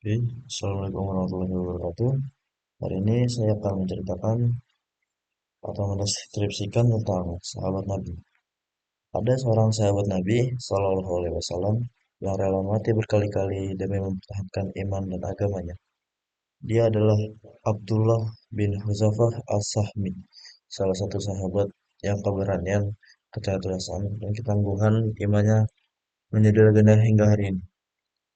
Oke, Assalamualaikum warahmatullahi wabarakatuh. Hari ini saya akan menceritakan atau mendeskripsikan tentang sahabat Nabi. Ada seorang sahabat Nabi Shallallahu Alaihi Wasallam yang rela mati berkali-kali demi mempertahankan iman dan agamanya. Dia adalah Abdullah bin Huzafah As-Sahmi, salah satu sahabat yang keberanian, kecerdasan, dan ketangguhan imannya menjadi legenda hingga hari ini.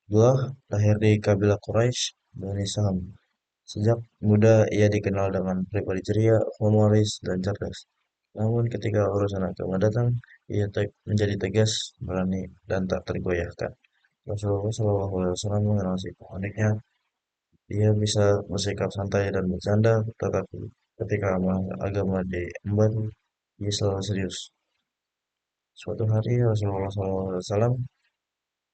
Abdullah lahir di kabilah Quraisy, Bani Saham. Sejak muda ia dikenal dengan pribadi ceria, humoris, dan cerdas. Namun ketika urusan agama datang, ia menjadi tegas, berani, dan tak tergoyahkan. Rasulullah SAW mengenal sikap uniknya. Ia bisa bersikap santai dan bercanda, tetapi ketika agama diemban, ia selalu serius. Suatu hari Rasulullah SAW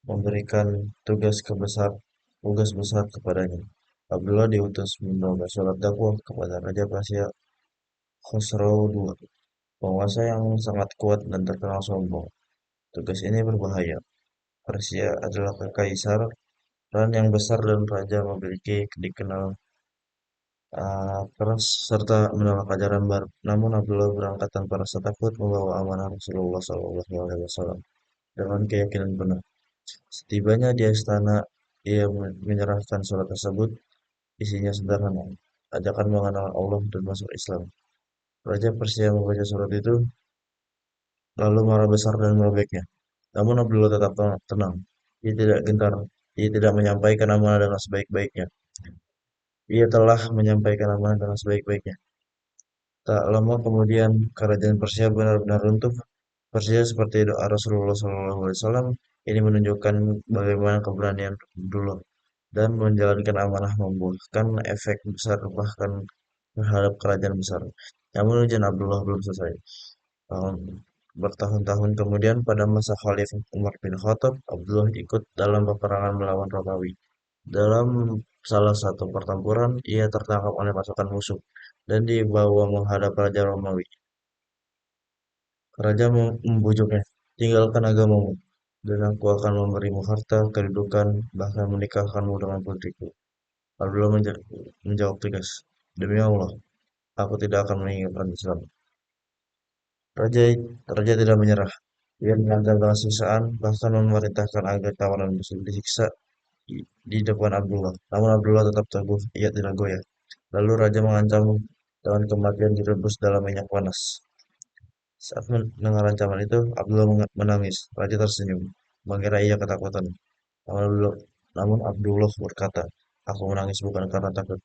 memberikan tugas besar kepadanya. Abdullah diutus membawa surat dakwah kepada Raja Persia Khosrow II, penguasa yang sangat kuat dan terkenal sombong. Tugas ini berbahaya. Persia adalah kekaisaran yang besar dan raja memiliki dikenal keras serta menolak ajaran baru. Namun Abdullah berangkat tanpa rasa takut membawa amanah Rasulullah SAW dengan keyakinan penuh. Setibanya di istana, ia menyerahkan surat tersebut. Isinya sederhana, ajakan mengenal Allah dan masuk Islam. Raja Persia membaca surat itu, lalu marah besar dan merobeknya. Namun Abdullah tetap tenang. Ia tidak gentar. Ia tidak menyampaikan amanah dengan sebaik-baiknya. Ia telah menyampaikan amanah dengan sebaik-baiknya. Tak lama kemudian, kerajaan Persia benar-benar runtuh. Persia seperti doa Rasulullah SAW ini menunjukkan bagaimana keberanian Abdullah dan menjalankan amanah membuahkan efek besar bahkan terhadap kerajaan besar. Namun ujian Abdullah belum selesai. Tahun Bertahun-tahun kemudian pada masa Khalifah Umar bin Khattab, Abdullah ikut dalam peperangan melawan Romawi. Dalam salah satu pertempuran, ia tertangkap oleh pasukan musuh dan dibawa menghadap Raja Romawi. Raja membujuknya, tinggalkan agamamu, dan aku akan memberimu harta, kedudukan, bahkan menikahkanmu dengan putriku. Abdullah menjawab tegas, demi Allah, aku tidak akan meninggalkan Islam. Raja Raja tidak menyerah. Ia menangkap dengan siksaan, bahkan memerintahkan agar tawanan muslim disiksa di depan Abdullah. Namun Abdullah tetap teguh, ia tidak goyah. Lalu Raja mengancam dengan kematian direbus dalam minyak panas. Saat mendengar ancaman itu, Abdullah menangis. Raja tersenyum, mengira ia ketakutan. Namun Abdullah berkata, aku menangis bukan karena takut.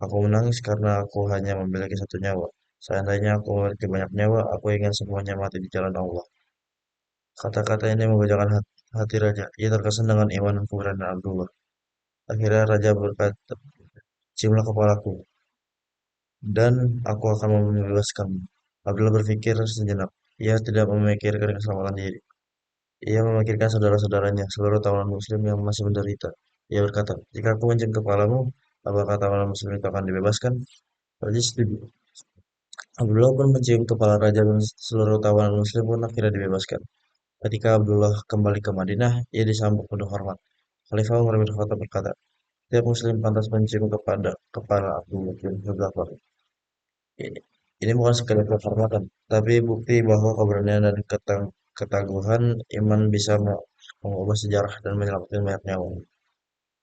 Aku menangis karena aku hanya memiliki satu nyawa. Seandainya aku memiliki banyak nyawa, aku ingin semuanya mati di jalan Allah. Kata-kata ini membacakan hati raja. Ia terkesan dengan iman dan keberanian Abdullah. Akhirnya raja berkata, ciumlah kepalaku, dan aku akan membebaskanmu. Abdullah berpikir sejenak. Ia tidak memikirkan keselamatan diri. Ia memikirkan saudara-saudaranya, seluruh tawanan muslim yang masih menderita. Ia berkata, jika aku mencium kepalamu, apakah tawanan muslim itu akan dibebaskan? Raja setuju. Abdullah pun mencium kepala raja dan seluruh tawanan muslim pun akhirnya dibebaskan. Ketika Abdullah kembali ke Madinah, ia disambut penuh hormat. Khalifah Umar bin Khattab berkata, "Tiap Muslim pantas mencium kepada kepala Abdullah bin Hudzafah." Ini bukan sekedar kehormatan, tapi bukti bahwa keberanian dan ketaguhan iman bisa mengubah sejarah dan menyelamatkan banyak nyawa.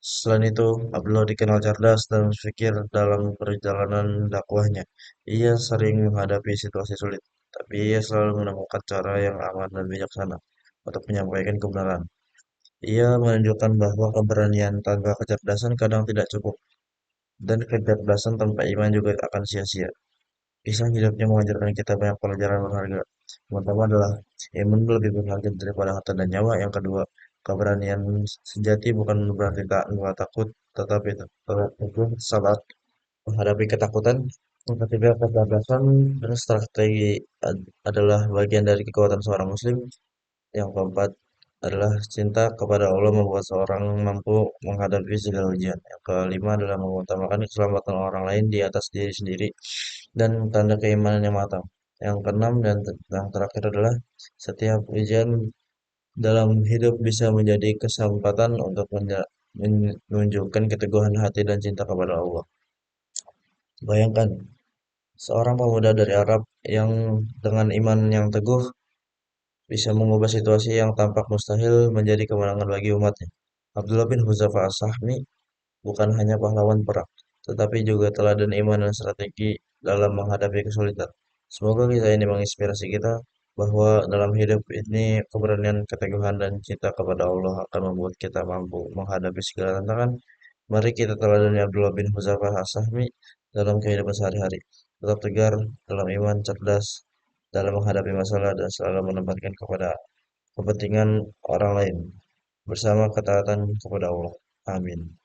Selain itu, Abdullah dikenal cerdas dan berpikir dalam perjalanan dakwahnya. Ia sering menghadapi situasi sulit, tapi ia selalu menemukan cara yang aman dan bijaksana untuk menyampaikan kebenaran. Ia menunjukkan bahwa keberanian tanpa kecerdasan kadang tidak cukup, dan kecerdasan tanpa iman juga akan sia-sia. Kisah hidupnya mengajarkan kita banyak pelajaran berharga. Yang pertama adalah iman lebih berharga daripada harta dan nyawa. Yang kedua, keberanian sejati bukan berarti tak takut, tetapi teguh saat menghadapi ketakutan. Yang ketiga, kecerdasan dan strategi adalah bagian dari kekuatan seorang muslim. Yang keempat adalah cinta kepada Allah membuat seorang mampu menghadapi segala ujian. Yang kelima adalah mengutamakan keselamatan orang lain di atas diri sendiri dan tanda keimanan yang matang. Yang keenam dan yang terakhir adalah setiap ujian dalam hidup bisa menjadi kesempatan untuk menunjukkan keteguhan hati dan cinta kepada Allah. Bayangkan, seorang pemuda dari Arab yang dengan iman yang teguh bisa mengubah situasi yang tampak mustahil menjadi kemenangan bagi umatnya. Abdullah bin Huzaifah As-Sahmi bukan hanya pahlawan perang, tetapi juga teladan iman dan strategi dalam menghadapi kesulitan. Semoga kisah ini menginspirasi kita bahwa dalam hidup ini keberanian, keteguhan, dan cinta kepada Allah akan membuat kita mampu menghadapi segala tantangan. Mari kita teladani Abdullah bin Huzaifah As-Sahmi dalam kehidupan sehari-hari. Tetap tegar dalam iman, cerdas dalam menghadapi masalah, dan selalu menempatkan kepada kepentingan orang lain bersama ketaatan kepada Allah. Amin.